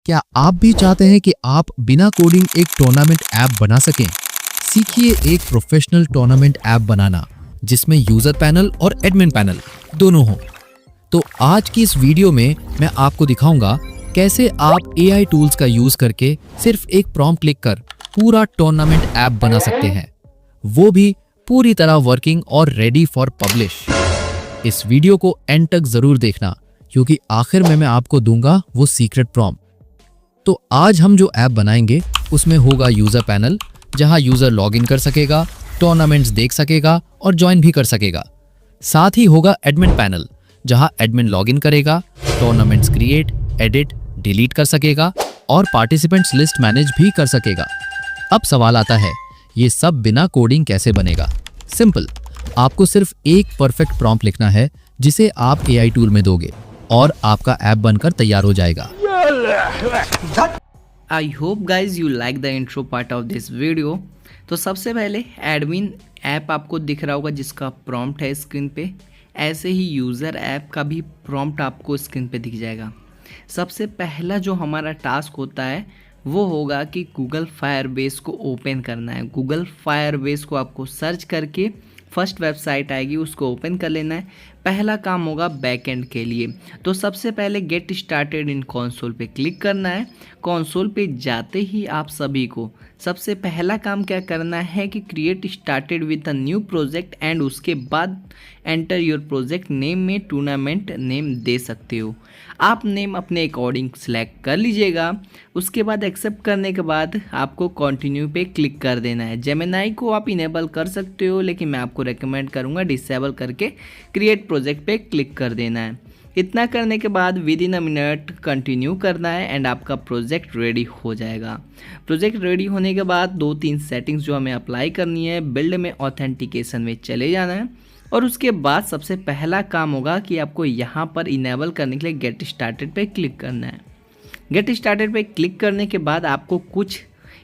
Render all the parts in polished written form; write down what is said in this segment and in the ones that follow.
क्या आप भी चाहते हैं कि आप बिना कोडिंग एक टूर्नामेंट ऐप बना सकें? सीखिए एक प्रोफेशनल टूर्नामेंट ऐप बनाना जिसमें यूजर पैनल और एडमिन पैनल दोनों हों। तो आज की इस वीडियो में मैं आपको दिखाऊंगा कैसे आप AI टूल्स का यूज करके सिर्फ एक प्रॉम्प्ट क्लिक कर पूरा टूर्नामेंट ऐप बना सकते हैं, वो भी पूरी तरह वर्किंग और रेडी फॉर पब्लिश। इस वीडियो को एंड तक जरूर देखना क्योंकि आखिर में मैं आपको दूंगा वो सीक्रेट प्रॉम्प्ट। तो आज हम जो ऐप बनाएंगे उसमें होगा यूजर पैनल, जहां यूजर लॉगिन कर सकेगा, टूर्नामेंट्स देख सकेगा और ज्वाइन भी कर सकेगा। साथ ही होगा एडमिन पैनल, जहां एडमिन लॉगिन करेगा, टूर्नामेंट्स क्रिएट, एडिट, डिलीट कर सकेगा और पार्टिसिपेंट्स लिस्ट मैनेज भी कर सकेगा। अब सवाल आता है, ये सब बिना कोडिंग कैसे बनेगा? सिंपल, आपको सिर्फ एक परफेक्ट प्रॉम्प्ट लिखना है जिसे आप AI टूल में दोगे और आपका ऐप बनकर तैयार हो जाएगा। I hope guys you like the intro part of this video। तो सबसे पहले एडमिन ऐप आपको दिख रहा होगा जिसका प्रॉम्प्ट है स्क्रीन पे, ऐसे ही यूज़र ऐप का भी प्रॉम्प्ट आपको स्क्रीन पे दिख जाएगा। सबसे पहला जो हमारा टास्क होता है वो होगा कि गूगल फायरबेस को ओपन करना है। गूगल फायरबेस को आपको सर्च करके फर्स्ट वेबसाइट आएगी उसको ओपन कर लेना है। पहला काम होगा बैकएंड के लिए, तो सबसे पहले गेट स्टार्टेड इन कंसोल पे क्लिक करना है। कंसोल पे जाते ही आप सभी को सबसे पहला काम क्या करना है कि create started with a new project and उसके बाद एंटर योर प्रोजेक्ट नेम में टूर्नामेंट नेम दे सकते हो। आप नेम अपने अकॉर्डिंग सेलेक्ट कर लीजिएगा। उसके बाद एक्सेप्ट करने के बाद आपको कंटिन्यू पे क्लिक कर देना है। जेमिनाई को आप इनेबल कर सकते हो, लेकिन मैं आपको रेकमेंड करूँगा डिसेबल करके क्रिएट प्रोजेक्ट पे क्लिक कर देना है। इतना करने के बाद with in a minute continue करना है एंड आपका प्रोजेक्ट रेडी हो जाएगा। प्रोजेक्ट रेडी होने के बाद 2-3 सेटिंग्स जो हमें अप्लाई करनी है, बिल्ड में ऑथेंटिकेशन में चले जाना है और उसके बाद सबसे पहला काम होगा कि आपको यहाँ पर इनेबल करने के लिए गेट स्टार्टेड पे क्लिक करना है। गेट स्टार्टेड पे क्लिक करने के बाद आपको कुछ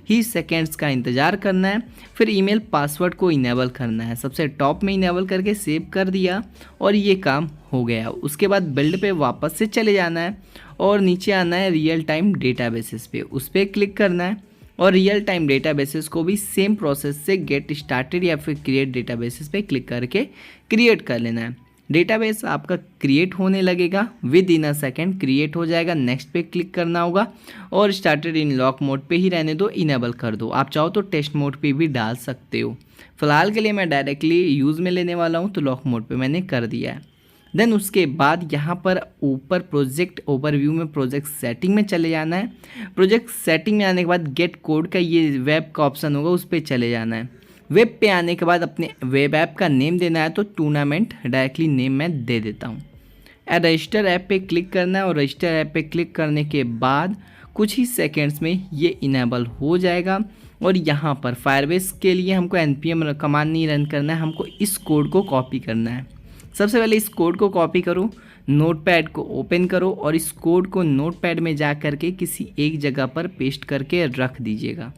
ही सेकेंड्स का इंतज़ार करना है, फिर ईमेल पासवर्ड को इनेबल करना है। सबसे टॉप में इनेबल करके सेव कर दिया और ये काम हो गया। उसके बाद बिल्ड पे वापस से चले जाना है और नीचे आना है रियल टाइम डेटाबेसेस पे, उस पर क्लिक करना है और रियल टाइम डेटाबेसेस को भी सेम प्रोसेस से गेट स्टार्टेड या फिर क्रिएट डेटाबेसेस पे क्लिक करके क्रिएट कर लेना है। डेटाबेस आपका क्रिएट होने लगेगा, with in a second create हो जाएगा। नेक्स्ट पे क्लिक करना होगा और स्टार्टेड इन लॉक मोड पे ही रहने दो, इनेबल कर दो। आप चाहो तो टेस्ट मोड पे भी डाल सकते हो। फिलहाल के लिए मैं डायरेक्टली यूज़ में लेने वाला हूँ तो लॉक मोड पे मैंने कर दिया है। देन उसके बाद यहाँ पर ऊपर प्रोजेक्ट ओवरव्यू में प्रोजेक्ट सेटिंग में चले जाना है। प्रोजेक्ट सेटिंग में आने के बाद गेट कोड का ये वेब का ऑप्शन होगा, उस पर चले जाना है। वेब पे आने के बाद अपने वेब ऐप का नेम देना है, तो टूर्नामेंट डायरेक्टली नेम मैं दे देता हूँ। रजिस्टर ऐप पे क्लिक करना है और रजिस्टर ऐप पे क्लिक करने के बाद कुछ ही सेकेंड्स में ये इनेबल हो जाएगा। और यहाँ पर फायरबेस के लिए हमको npm कमांड नहीं रन करना है, हमको इस कोड को कॉपी करना है। सबसे पहले इस कोड को कॉपी करो, नोटपैड को ओपन करो और इस कोड को नोटपैड में जा करके किसी एक जगह पर पेस्ट करके रख दीजिएगा।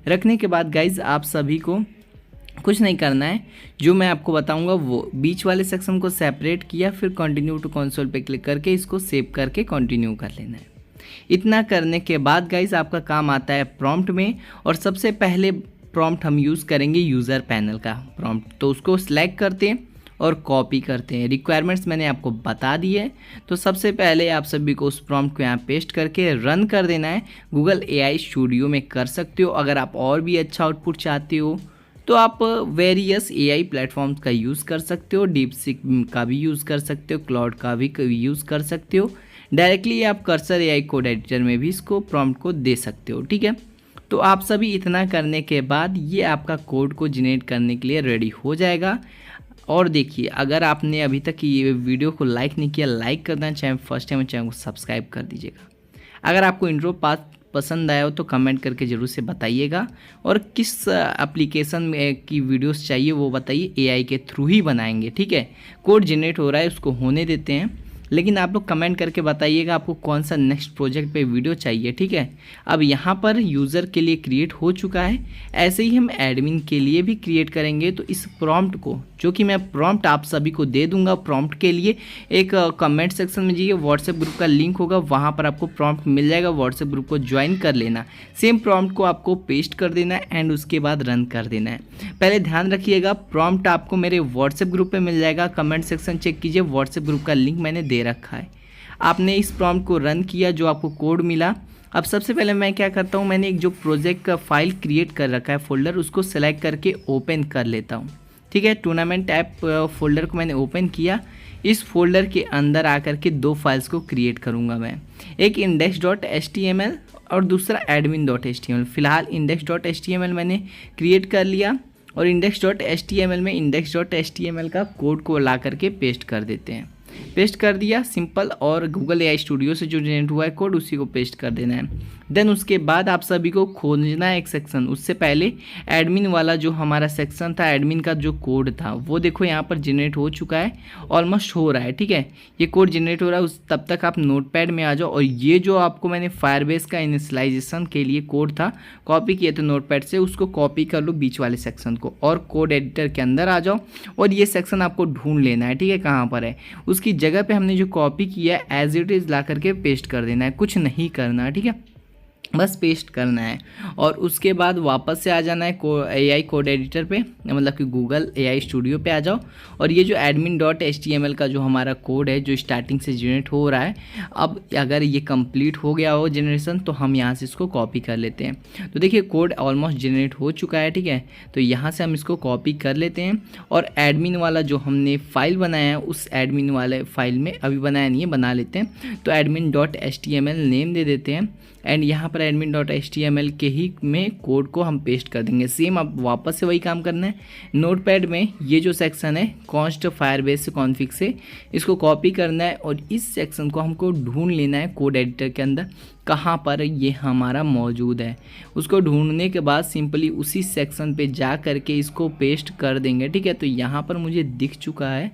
रखने के बाद गाइज आप सभी को कुछ नहीं करना है, जो मैं आपको बताऊंगा वो बीच वाले सेक्शन को सेपरेट किया, फिर कंटिन्यू टू कंसोल पे क्लिक करके इसको सेव करके कंटिन्यू कर लेना है। इतना करने के बाद गाइज आपका काम आता है प्रॉम्प्ट में, और सबसे पहले प्रॉम्प्ट हम यूज़ करेंगे यूज़र पैनल का प्रॉम्प्ट। तो उसको सिलेक्ट करते हैं और कॉपी करते हैं। रिक्वायरमेंट्स मैंने आपको बता दी है, तो सबसे पहले आप सभी को उस प्रॉम्प्ट को यहाँ पेस्ट करके रन कर देना है। गूगल AI स्टूडियो में कर सकते हो। अगर आप और भी अच्छा आउटपुट चाहते हो तो आप वेरियस AI प्लेटफॉर्म्स का यूज़ कर सकते हो, डीपसीक का भी यूज़ कर सकते हो, क्लाउड का भी यूज़ कर सकते हो। डायरेक्टली आप कर्सर AI कोड एडिटर में भी इसको प्रॉम्प्ट को दे सकते हो, ठीक है। तो आप सभी इतना करने के बाद ये आपका कोड को जनरेट करने के लिए रेडी हो जाएगा। और देखिए, अगर आपने अभी तक ये वीडियो को लाइक नहीं किया, लाइक करना, चैनल फर्स्ट टाइम चैनल को सब्सक्राइब कर दीजिएगा। अगर आपको इंट्रो पाथ पसंद आया हो तो कमेंट करके ज़रूर से बताइएगा, और किस एप्लीकेशन में की वीडियोस चाहिए वो बताइए, AI के थ्रू ही बनाएंगे, ठीक है। कोड जनरेट हो रहा है, उसको होने देते हैं। लेकिन आप लोग कमेंट करके बताइएगा आपको कौन सा नेक्स्ट प्रोजेक्ट पे वीडियो चाहिए, ठीक है। अब यहाँ पर यूज़र के लिए क्रिएट हो चुका है, ऐसे ही हम एडमिन के लिए भी क्रिएट करेंगे। तो इस प्रॉम्प्ट को, जो कि मैं प्रॉम्प्ट आप सभी को दे दूंगा, प्रॉम्प्ट के लिए एक कमेंट सेक्शन में जाइए, व्हाट्सएप ग्रुप का लिंक होगा, वहाँ पर आपको प्रॉम्प्ट मिल जाएगा, व्हाट्सएप ग्रुप को ज्वाइन कर लेना। सेम प्रॉम्प्ट को आपको पेस्ट कर देना है एंड उसके बाद रन कर देना है। पहले ध्यान रखिएगा, प्रॉम्प्ट आपको मेरे व्हाट्सएप ग्रुप पे मिल जाएगा, कमेंट सेक्शन चेक कीजिए, व्हाट्सएप ग्रुप का लिंक मैंने दे रखा है। आपने इस प्रॉम्प्ट को रन किया, जो आपको कोड मिला। अब सबसे पहले मैं क्या करता हूँ, मैंने एक जो प्रोजेक्ट का फाइल क्रिएट कर रखा है फोल्डर, उसको सेलेक्ट करके ओपन कर लेता हूँ, ठीक है। टूर्नामेंट ऐप फोल्डर को मैंने ओपन किया। इस फोल्डर के अंदर आकर के दो फाइल्स को क्रिएट करूँगा मैं, एक index.html और दूसरा admin.html। फिलहाल index.html मैंने क्रिएट कर लिया और index.html में index.html का कोड को ला करके पेस्ट कर देते हैं। पेस्ट कर दिया सिंपल, और गूगल AI स्टूडियो से जो जनरेट हुआ है कोड उसी को पेस्ट कर देना है। देन उसके बाद आप सभी को खोजना है एक सेक्शन। उससे पहले एडमिन वाला जो हमारा सेक्शन था, एडमिन का जो कोड था, वो देखो यहाँ पर जनरेट हो चुका है, ऑलमोस्ट हो रहा है, ठीक है। ये कोड जनरेट हो रहा है, उस तब तक आप नोटपैड में आ जाओ। और ये जो आपको मैंने फायरबेस का इनिशियलाइजेशन के लिए कोड था कॉपी किया था नोटपैड से, उसको कॉपी कर लो बीच वाले सेक्शन को, और कोड एडिटर के अंदर आ जाओ और ये सेक्शन आपको ढूंढ लेना है, ठीक है, कहाँ पर है। उसकी जगह पे हमने जो कॉपी किया है एज इट इज़ ला करके पेस्ट कर देना है, कुछ नहीं करना है, ठीक है, बस पेस्ट करना है। और उसके बाद वापस से आ जाना है AI कोड एडिटर पे, मतलब कि गूगल AI स्टूडियो पे आ जाओ। और ये जो admin.html का जो हमारा कोड है, जो स्टार्टिंग से जनरेट हो रहा है, अब अगर ये कंप्लीट हो गया हो जनरेशन, तो हम यहाँ से इसको कॉपी कर लेते हैं। तो देखिए कोड ऑलमोस्ट जनरेट हो चुका है, ठीक है। तो यहाँ से हम इसको कॉपी कर लेते हैं और एडमिन वाला जो हमने फाइल बनाया है, उस एडमिन वाले फाइल में, अभी बनाया नहीं है, बना लेते हैं। तो admin.html नेम दे देते हैं एंड यहाँ पर admin.html के ही में कोड को हम पेस्ट कर देंगे। सेम अब वापस से वही काम करना है। नोटपैड में ये जो सेक्शन है कॉन्स्ट फायरबेस से कॉन्फिग से, इसको कॉपी करना है और इस सेक्शन को हमको ढूंढ लेना है कोड एडिटर के अंदर, कहाँ पर ये हमारा मौजूद है। उसको ढूंढने के बाद सिंपली उसी सेक्शन पे जा करके इसको पेस्ट कर देंगे, ठीक है। तो यहाँ पर मुझे दिख चुका है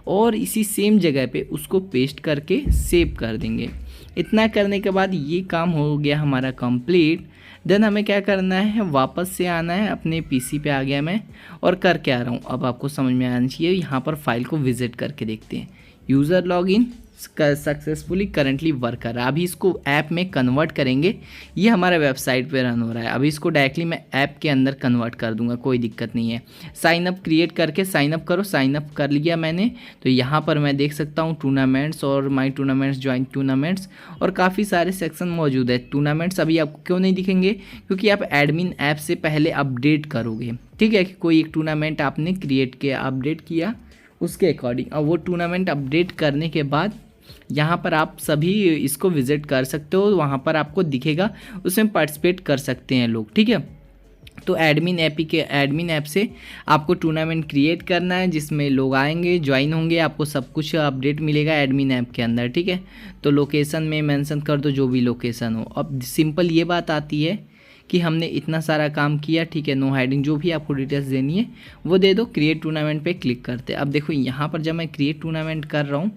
और इसी सेम जगह पे उसको पेस्ट करके सेव कर देंगे। इतना करने के बाद ये काम हो गया हमारा कंप्लीट। देन हमें क्या करना है, वापस से आना है, अपने पीसी पे आ गया मैं और करके आ रहा हूँ। अब आपको समझ में आना चाहिए, यहाँ पर फाइल को विजिट करके देखते हैं। User login successfully currently work कर रहा है। अभी इसको ऐप में कन्वर्ट करेंगे, ये हमारा वेबसाइट पे रन हो रहा है। अभी इसको डायरेक्टली मैं ऐप के अंदर कन्वर्ट कर दूंगा, कोई दिक्कत नहीं है। साइन अप क्रिएट करके साइन अप करो, साइन अप कर लिया मैंने। तो यहाँ पर मैं देख सकता हूँ टूर्नामेंट्स और माई टूर्नामेंट्स, ज्वाइन टूर्नामेंट्स और काफ़ी सारे सेक्शन मौजूद है। टूर्नामेंट्स अभी आपको क्यों नहीं दिखेंगे, क्योंकि आप एडमिन ऐप से पहले अपडेट करोगे, ठीक है। कि कोई एक टूर्नामेंट आपने क्रिएट किया, अपडेट किया, उसके अकॉर्डिंग अब वो टूर्नामेंट अपडेट करने के बाद यहाँ पर आप सभी इसको विजिट कर सकते हो, वहाँ पर आपको दिखेगा, उसमें पार्टिसिपेट कर सकते हैं लोग, ठीक है। तो एडमिन ऐप से आपको टूर्नामेंट क्रिएट करना है, जिसमें लोग आएंगे, ज्वाइन होंगे, आपको सब कुछ अपडेट मिलेगा एडमिन ऐप के अंदर, ठीक है। तो लोकेशन में मेंशन कर दो, जो भी लोकेशन हो। अब सिंपल ये बात आती है कि हमने इतना सारा काम किया, ठीक है। नो हाइडिंग, जो भी आपको डिटेल्स देनी है वो दे दो। क्रिएट टूर्नामेंट पे क्लिक करते हैं। अब देखो यहाँ पर जब मैं क्रिएट टूर्नामेंट कर रहा हूँ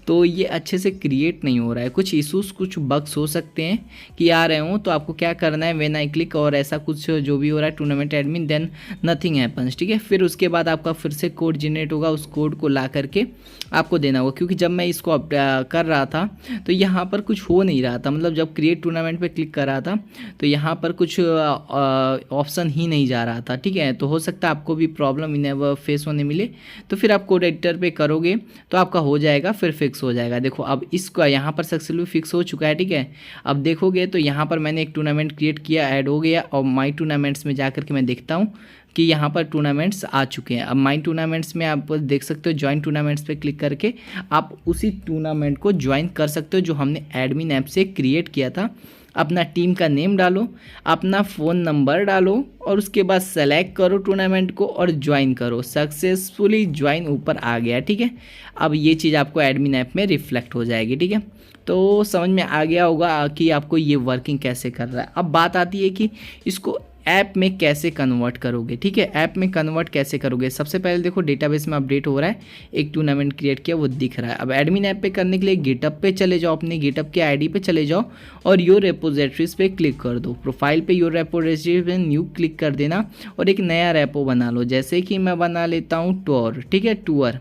तो ये अच्छे से क्रिएट नहीं हो रहा है, कुछ इशूज़, कुछ बग्स हो सकते हैं कि आ रहे हो। तो आपको क्या करना है, व्हेन आई क्लिक और ऐसा कुछ जो भी हो रहा है tournament admin, then nothing happens, ठीक है। फिर उसके बाद आपका फिर से कोड जनरेट होगा, उस कोड को ला करके आपको देना होगा। क्योंकि जब मैं इसको कर रहा था तो यहाँ पर कुछ हो नहीं रहा था, मतलब जब क्रिएट टूर्नामेंट पे क्लिक कर रहा था तो यहाँ पर कुछ ऑप्शन ही नहीं जा रहा था, ठीक है। तो हो सकता है आपको भी प्रॉब्लम इनेवर फेस होने मिले, तो फिर आप कोड एडिटर पे करोगे तो आपका हो जाएगा, फिर फिक्स हो जाएगा। देखो अब इसको यहाँ पर सक्सेसफुली फिक्स हो चुका है, ठीक है। अब देखोगे तो यहाँ पर मैंने एक टूर्नामेंट क्रिएट किया, ऐड हो गया, और माई टूर्नामेंट्स में जा करके मैं देखता हूँ कि यहाँ पर टूर्नामेंट्स आ चुके हैं। अब माई टूर्नामेंट्स में आप देख सकते हो, ज्वाइन टूर्नामेंट्स पे क्लिक करके आप उसी टूर्नामेंट को ज्वाइन कर सकते हो जो हमने एडमिन ऐप से क्रिएट किया था। अपना टीम का नेम डालो, अपना फ़ोन नंबर डालो और उसके बाद सेलेक्ट करो टूर्नामेंट को और ज्वाइन करो। सक्सेसफुली ज्वाइन ऊपर आ गया, ठीक है। अब ये चीज़ आपको एडमिन ऐप में रिफ्लेक्ट हो जाएगी, ठीक है। तो समझ में आ गया होगा कि आपको ये वर्किंग कैसे कर रहा है। अब बात आती है कि इसको ऐप में कैसे कन्वर्ट करोगे। ठीक है, ऐप में कन्वर्ट कैसे करोगे, सबसे पहले देखो डेटाबेस में अपडेट हो रहा है, एक टूर्नामेंट क्रिएट किया वो दिख रहा है। अब एडमिन ऐप पे करने के लिए गिटअप पे चले जाओ, अपने गिटअप के आईडी पे चले जाओ और योर रेपोजिटरीज पे क्लिक कर दो। प्रोफाइल पे योर रेपोजिटरी पे न्यू क्लिक कर देना और एक नया रेपो बना लो। जैसे कि मैं बना लेता हूँ टूर, ठीक है, टूर,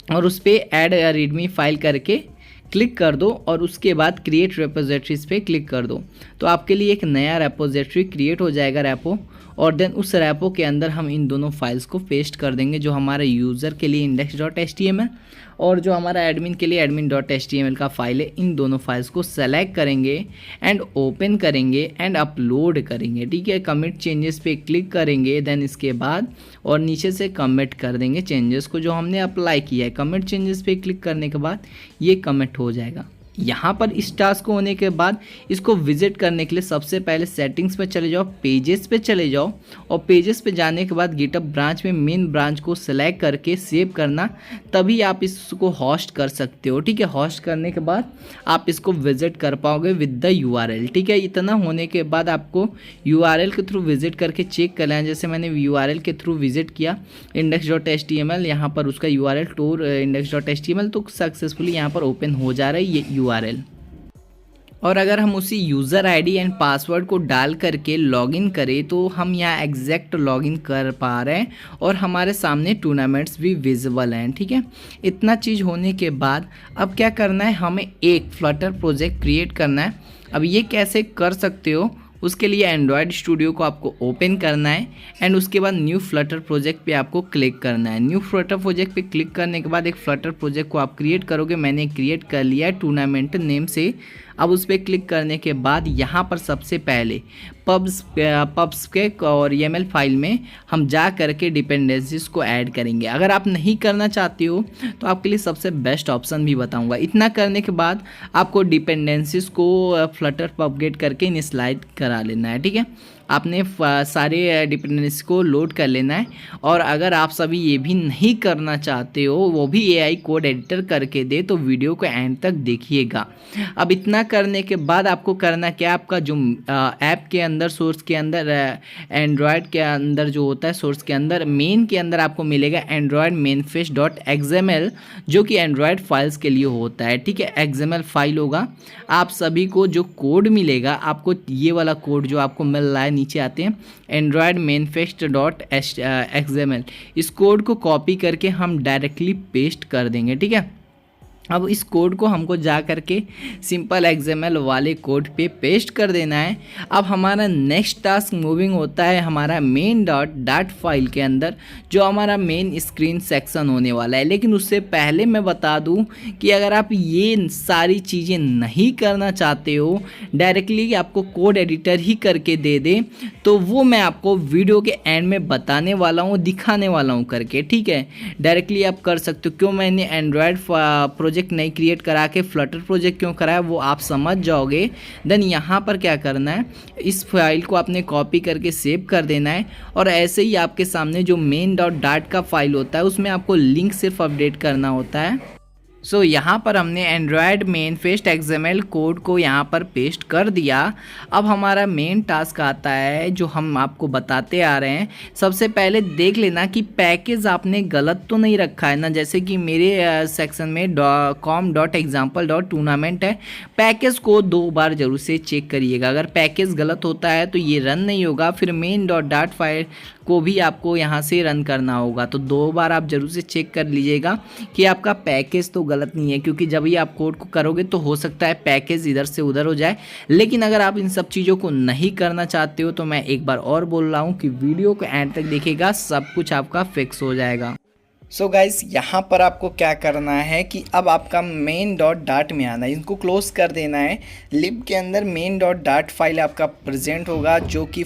और उस पर ऐड रीडमी फाइल करके क्लिक कर दो और उसके बाद क्रिएट रेपोजिटरीज पे क्लिक कर दो। तो आपके लिए एक नया रेपोजिटरी क्रिएट हो जाएगा रेपो, और देन उस रेपो के अंदर हम इन दोनों फाइल्स को पेस्ट कर देंगे, जो हमारे यूज़र के लिए index.html और जो हमारा एडमिन के लिए admin.html का फाइल है। इन दोनों फाइल्स को सेलेक्ट करेंगे एंड ओपन करेंगे एंड अपलोड करेंगे। ठीक है, कमिट चेंजेस पे क्लिक करेंगे, देन इसके बाद और नीचे से कमिट कर देंगे चेंजेस को जो हमने अप्लाई किया है। कमिट चेंजेस पे क्लिक करने के बाद ये कमिट हो जाएगा। यहाँ पर इस टास्क को होने के बाद इसको विजिट करने के लिए सबसे पहले सेटिंग्स पे चले जाओ, पेजेस पे चले जाओ और पेजेस पे जाने के बाद गिटअप ब्रांच में मेन ब्रांच को सेलेक्ट करके सेव करना, तभी आप इसको होस्ट कर सकते हो। ठीक है, होस्ट करने के बाद आप इसको विजिट कर पाओगे विद द URL। ठीक है, इतना होने के बाद आपको URL के थ्रू विजिट करके चेक कर लेना। जैसे मैंने URL के थ्रू विजिट किया index.html, यहाँ पर उसका URL टूर index.html, तो सक्सेसफुली यहाँ पर ओपन हो जा रहा है ये URL। और अगर हम उसी यूज़र आईडी एंड पासवर्ड को डाल करके लॉगिन करें तो हम यहाँ एग्जैक्ट लॉगिन कर पा रहे हैं और हमारे सामने टूर्नामेंट्स भी विजिबल हैं। ठीक है, इतना चीज़ होने के बाद अब क्या करना है, हमें एक फ्लटर प्रोजेक्ट क्रिएट करना है। अब ये कैसे कर सकते हो, उसके लिए एंड्रॉयड स्टूडियो को आपको ओपन करना है एंड उसके बाद न्यू फ्लटर प्रोजेक्ट पे आपको क्लिक करना है। न्यू फ्लटर प्रोजेक्ट पे क्लिक करने के बाद एक फ्लटर प्रोजेक्ट को आप क्रिएट करोगे। मैंने क्रिएट कर लिया है टूर्नामेंट नेम से। अब उस पर क्लिक करने के बाद यहाँ पर सबसे पहले पब्स के और YAML फाइल में हम जा करके डिपेंडेंसीज को ऐड करेंगे। अगर आप नहीं करना चाहते हो तो आपके लिए सबसे बेस्ट ऑप्शन भी बताऊंगा। इतना करने के बाद आपको डिपेंडेंसीज को फ्लटर अपडेट करके इनिशियलाइज करा लेना है। ठीक है, आपने सारे डिपेंडेंसी को लोड कर लेना है। और अगर आप सभी ये भी नहीं करना चाहते हो, वो भी AI कोड एडिटर करके दे, तो वीडियो को एंड तक देखिएगा। अब इतना करने के बाद आपको करना क्या, आपका जो ऐप के अंदर सोर्स के अंदर एंड्रॉयड के अंदर जो होता है, सोर्स के अंदर मेन के अंदर आपको मिलेगा एंड्रॉयड mainfest.xml, जो कि एंड्रॉयड फाइल्स के लिए होता है। ठीक है, XML फाइल होगा। आप सभी को जो कोड मिलेगा, आपको ये वाला कोड जो आपको मिल रहा है, नीचे आते हैं एंड्रॉयड mainfest.xml, इस कोड को कॉपी करके हम डायरेक्टली पेस्ट कर देंगे। ठीक है, अब इस कोड को हमको जा करके सिंपल XML वाले कोड पे पेस्ट कर देना है। अब हमारा नेक्स्ट टास्क मूविंग होता है हमारा main.dat फाइल के अंदर, जो हमारा मेन स्क्रीन सेक्शन होने वाला है। लेकिन उससे पहले मैं बता दूं कि अगर आप ये सारी चीज़ें नहीं करना चाहते हो, डायरेक्टली आपको कोड एडिटर ही करके दे दे, तो वो मैं आपको वीडियो के एंड में बताने वाला हूँ, दिखाने वाला हूँ करके। ठीक है, डायरेक्टली आप कर सकते हो। क्यों मैंने एंड्रॉयड प्रोजेक्ट नहीं क्रिएट करा के फ्लटर प्रोजेक्ट क्यों कराया, वो आप समझ जाओगे। देन यहाँ पर क्या करना है, इस फाइल को आपने कॉपी करके सेव कर देना है और ऐसे ही आपके सामने जो main.dat का फाइल होता है उसमें आपको लिंक सिर्फ अपडेट करना होता है। सो यहाँ पर हमने एंड्रॉयड mainfest.xml कोड को यहाँ पर पेस्ट कर दिया। अब हमारा मेन टास्क आता है जो हम आपको बताते आ रहे हैं। सबसे पहले देख लेना कि पैकेज आपने गलत तो नहीं रखा है ना। जैसे कि मेरे सेक्शन में com.example.tournament है, पैकेज को 2 बार जरूर से चेक करिएगा। अगर पैकेज गलत होता है तो ये रन नहीं होगा, फिर main.dat फाइल को भी आपको यहाँ से रन करना होगा। तो 2 बार आप जरूर से चेक कर लीजिएगा कि आपका पैकेज तो गलत नहीं है, क्योंकि जब ही आप कोड को करोगे तो हो सकता है पैकेज इधर से उधर हो जाए। लेकिन अगर आप इन सब चीज़ों को नहीं करना चाहते हो तो मैं एक बार और बोल रहा हूँ कि वीडियो को एंड तक देखिएगा, सब कुछ आपका फिक्स हो जाएगा। सो गाइस, यहाँ पर आपको क्या करना है कि अब आपका main.dat में आना है, इनको क्लोज कर देना है। लिब के अंदर main.dat फाइल आपका प्रेजेंट होगा, जो कि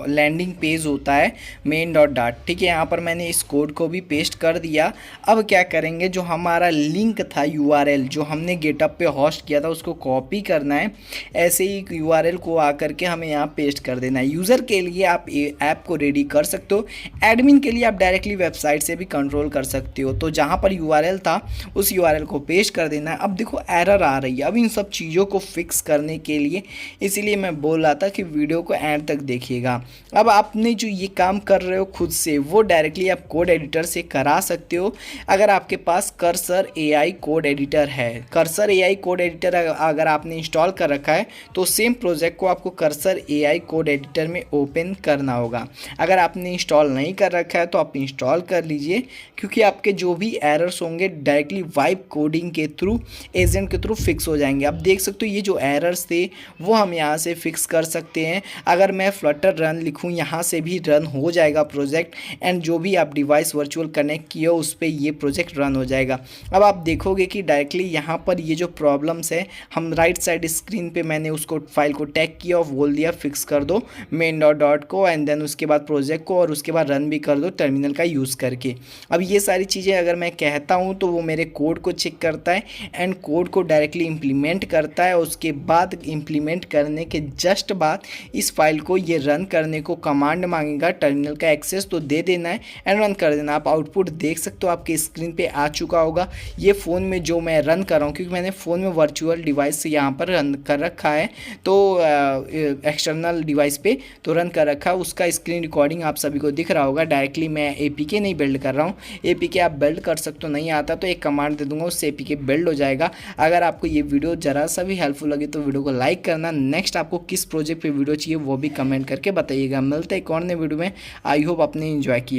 लैंडिंग पेज होता है main.dat। ठीक है, यहाँ पर मैंने इस कोड को भी पेस्ट कर दिया। अब क्या करेंगे, जो हमारा लिंक था URL जो हमने गेटअप पे होस्ट किया था उसको कॉपी करना है। ऐसे ही URL को आकर के हमें यहाँ पेस्ट कर देना है। यूज़र के लिए आप ऐप को रेडी कर सकते हो, एडमिन के लिए आप डायरेक्टली वेबसाइट से भी कंट्रोल कर सकते हो। तो जहाँ पर यूआरएल था उस यूआरएल को पेस्ट कर देना है। अब देखो एरर आ रही है अब इन सब चीज़ों को फिक्स करने के लिए, इसीलिए मैं बोल रहा था कि वीडियो को एंड तक देखिएगा। अब आपने जो ये काम कर रहे हो खुद से, वो डायरेक्टली आप कोड एडिटर से करा सकते हो अगर आपके पास कर्सर एआई कोड एडिटर है। कर्सर एआई कोड एडिटर अगर आपने इंस्टॉल कर रखा है तो सेम प्रोजेक्ट को आपको कर्सर एआई कोड एडिटर में ओपन करना होगा। अगर आपने इंस्टॉल नहीं कर रखा है तो आप इंस्टॉल कर लीजिए, क्योंकि आपके जो भी एरर्स होंगे डायरेक्टली वाइब कोडिंग के थ्रू, एजेंट के थ्रू फिक्स हो जाएंगे। आप देख सकते हो ये जो एरर्स थे वो हम यहाँ से फिक्स कर सकते हैं। अगर मैं फ्लटर रन लिखूँ यहाँ से भी रन हो जाएगा प्रोजेक्ट, एंड जो भी आप डिवाइस वर्चुअल कनेक्ट किए हो उस पर ये प्रोजेक्ट रन हो जाएगा। अब आप देखोगे कि डायरेक्टली यहाँ पर ये जो प्रॉब्लम्स है, हम राइट साइड स्क्रीन पे मैंने उसको फाइल को टैग किया और बोल दिया फिक्स कर दो main.dot को, एंड देन उसके बाद प्रोजेक्ट को, और उसके बाद रन भी कर दो टर्मिनल का यूज़ करके। अब ये सारी चीज़ें अगर मैं कहता हूँ तो वो मेरे कोड को चेक करता है एंड कोड को डायरेक्टली इम्प्लीमेंट करता है। उसके बाद इम्प्लीमेंट करने के जस्ट बाद इस फाइल को ये रन करने को कमांड मांगेगा, टर्मिनल का एक्सेस तो दे देना है एंड रन कर देना। आप आउटपुट देख सकते हो आपके स्क्रीन पे आ चुका होगा। ये फ़ोन में जो मैं रन कर रहा हूँ, क्योंकि मैंने फ़ोन में वर्चुअल डिवाइस से यहाँ पर रन कर रखा है, तो एक्सटर्नल डिवाइस पे तो रन कर रखा है, उसका स्क्रीन रिकॉर्डिंग आप सभी को दिख रहा होगा। डायरेक्टली मैं एपीके नहीं बिल्ड कर रहा हूँ, एपीके आप बिल्ड कर सकते हो, नहीं आता तो एक कमांड दे दूंगा उससे एपीके बिल्ड हो जाएगा। अगर आपको ये वीडियो ज़रा सा भी हेल्पफुल लगे तो वीडियो को लाइक करना। नेक्स्ट आपको किस प्रोजेक्ट पे वीडियो चाहिए वो भी कमेंट करके बताइएगा। मिलते हैं एक और नए वीडियो में। आई होप आपने एंजॉय किया।